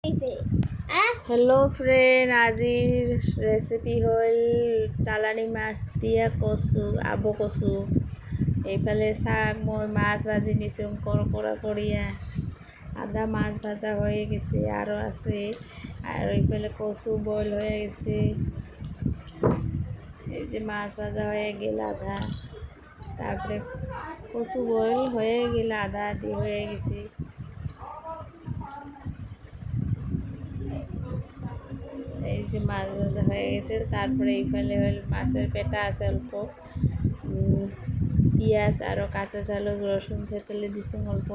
Hello friend, আজির recipe হল চালানি মাছ দিয়া কচু আবো কচু। এইফালে শাক মই মাছ ভাজি নিছোঁ কড়কড়া করিয়া, আদা মাছ ভাজা হয়ে গেছে আরও আছে। আর এইফালে কচু বয়েল হয়ে গেছে। এই যে মাছ ভাজা হয়ে গেল আধা, তারপরে কচু বয়েল হয়ে গেল আধা আধি হয়ে গেছে। এই যে মাছ ভাজা হয়ে গেছে। তারপরে এইফালে হল মাছের পেটা আছে অল্প, পিঁয়াজ আরও কাঁচা ঝালক রসুন থেতলে দিছো অল্প,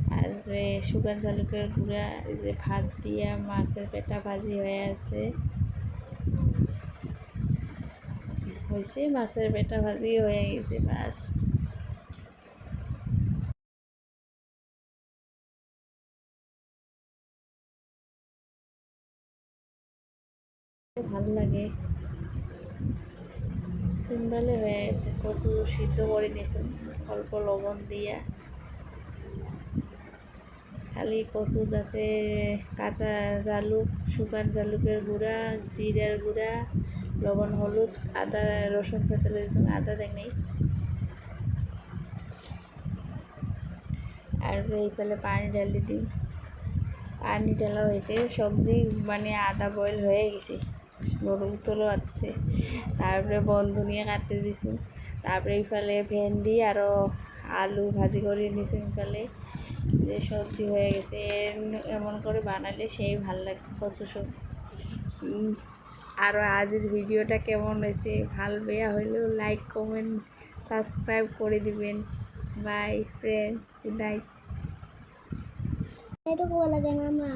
তারপরে শুকান ঝালকের গুঁড়া। এই যে ভাত দিয়া মাছের পেটা ভাজি হয়ে আছে, হয়েছে মাছের পেটা ভাজি হয়ে গেছে বাস। ভালো লাগে, সিম্পলে হয়ে গেছে। কচু সিদ্ধ করে নিয়েছেন অল্প লবণ দিয়া, খালি কচু আছে কাঁচা জালুক, শুকান জালুকের গুঁড়া, জিরার গুঁড়া, লবণ হলুদ, আদা রসুন থেতলে দিয়েছেন, আদা দেয় নেই। আর এইফালে পানি ঢালি দিই, পানি ঢালা হয়েছে। সবজি মানে আদা বয়েল হয়ে গেছে, গরু তোলো আছে। তারপরে বন্ধু নিয়ে কাটতে দিছি। তারপরে এইফালে ভেন্ডি আরও আলু ভাজি করে নিছি। এইফালে যে সবজি হয়ে গেছে, এমন করে বানালে সেই ভাল লাগে কচু সবজি। আরও আজের ভিডিওটা কেমন হয়েছে, ভাল বেয়া হইলেও লাইক কমেন্ট সাবস্ক্রাইব করে দিবেন। By friend, good night. এটুকু লাগে না মা।